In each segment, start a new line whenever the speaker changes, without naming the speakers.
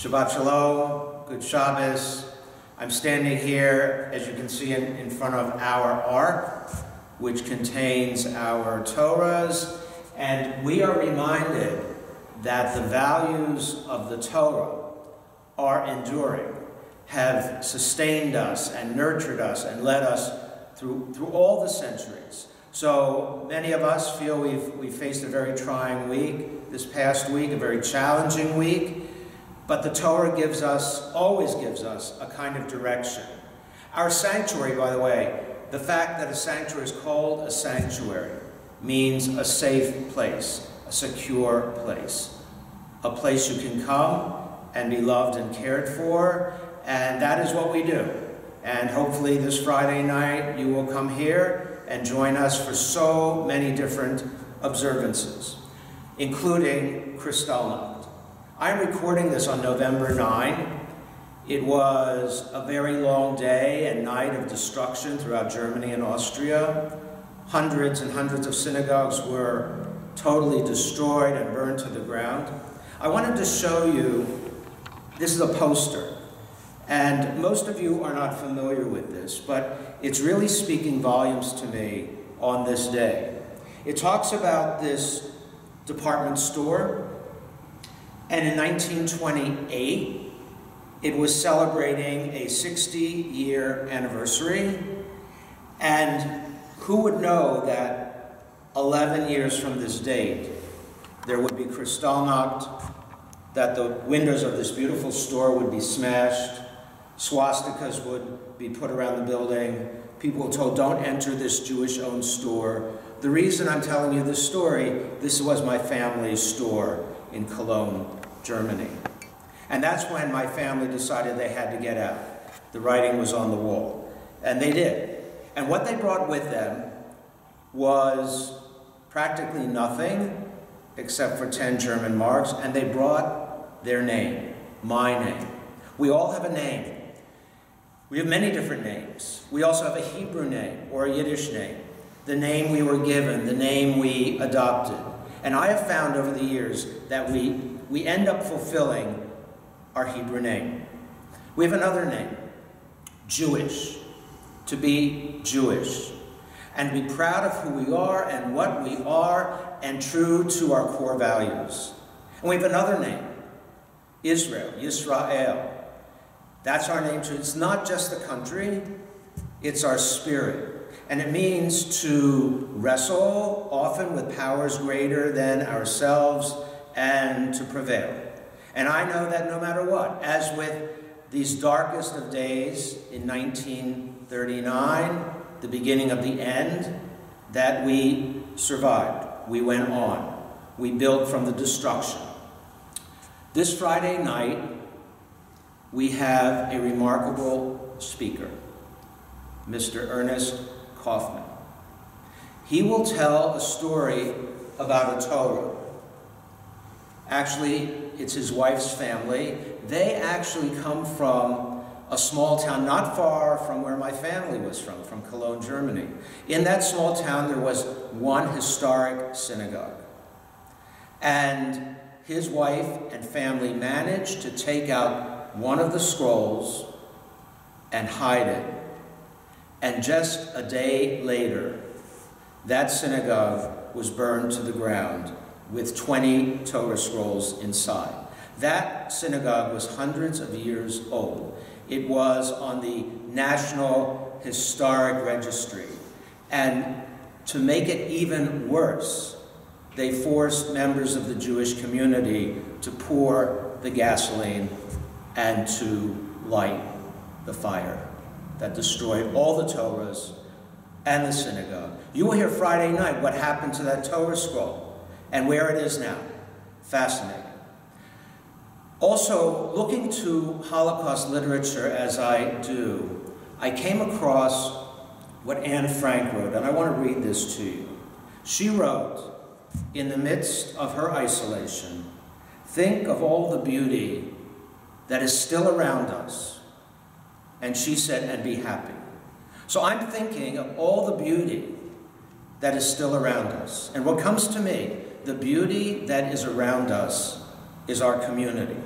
Shabbat Shalom, Good Shabbos. I'm standing here, as you can see, in front of our Ark, which contains our Torahs, and we are reminded that the values of the Torah are enduring, have sustained us and nurtured us and led us through all the centuries. So many of us feel we've faced a very trying week, this past week, a very challenging week. But the Torah always gives us a kind of direction. Our sanctuary, by the way, the fact that a sanctuary is called a sanctuary means a safe place, a secure place, a place you can come and be loved and cared for, and that is what we do. And hopefully this Friday night you will come here and join us for so many different observances, including Kristallnacht. I'm recording this on November 9. It was a very long day and night of destruction throughout Germany and Austria. Hundreds and hundreds of synagogues were totally destroyed and burned to the ground. I wanted to show you, this is a poster, and most of you are not familiar with this, but it's really speaking volumes to me on this day. It talks about this department store. And in 1928, it was celebrating a 60-year anniversary. And who would know that 11 years from this date, there would be Kristallnacht, that the windows of this beautiful store would be smashed, swastikas would be put around the building, people were told, don't enter this Jewish-owned store. The reason I'm telling you this story, this was my family's store in Cologne, Germany. And that's when my family decided they had to get out. The writing was on the wall. And they did. And what they brought with them was practically nothing except for 10 German marks, and they brought their name, my name. We all have a name. We have many different names. We also have a Hebrew name or a Yiddish name, the name we were given, the name we adopted. And I have found over the years that we end up fulfilling our Hebrew name. We have another name, Jewish, to be Jewish, and be proud of who we are and what we are and true to our core values. And we have another name, Israel, Yisrael. That's our name too. It's not just the country, it's our spirit. And it means to wrestle, often with powers greater than ourselves, and to prevail. And I know that no matter what, as with these darkest of days in 1939, the beginning of the end, that we survived. We went on. We built from the destruction. This Friday night, we have a remarkable speaker, Mr. Ernest Kaufman. He will tell a story about a Torah. Actually, it's his wife's family. They actually come from a small town not far from where my family was from Cologne, Germany. In that small town, there was one historic synagogue. And his wife and family managed to take out one of the scrolls and hide it. And just a day later, that synagogue was burned to the ground with 20 Torah scrolls inside. That synagogue was hundreds of years old. It was on the National Historic Registry. And to make it even worse, they forced members of the Jewish community to pour the gasoline and to light the fire that destroyed all the Torahs and the synagogue. You will hear Friday night what happened to that Torah scroll and where it is now. Fascinating. Also, looking to Holocaust literature as I do, I came across what Anne Frank wrote, and I want to read this to you. She wrote, in the midst of her isolation, think of all the beauty that is still around us. And she said, and be happy. So I'm thinking of all the beauty that is still around us. And what comes to me, the beauty that is around us is our community.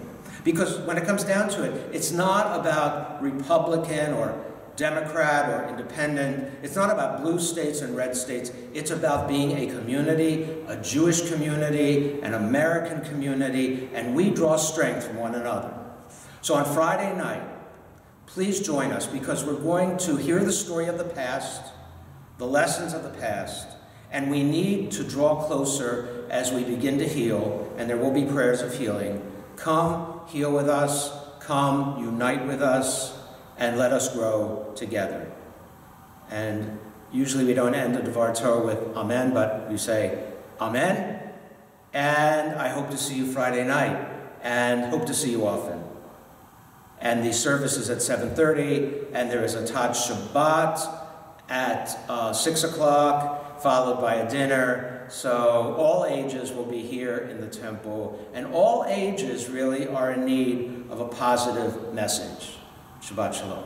Because when it comes down to it, it's not about Republican or Democrat or independent. It's not about blue states and red states. It's about being a community, a Jewish community, an American community, and we draw strength from one another. So on Friday night, please join us, because we're going to hear the story of the past, the lessons of the past, and we need to draw closer as we begin to heal, and there will be prayers of healing. Come, heal with us. Come, unite with us, and let us grow together. And usually we don't end the Devar Torah with Amen, but we say Amen, and I hope to see you Friday night, and hope to see you often. And the service is at 7:30, and there is a Tad Shabbat at 6 o'clock, followed by a dinner. So all ages will be here in the temple, and all ages really are in need of a positive message. Shabbat Shalom.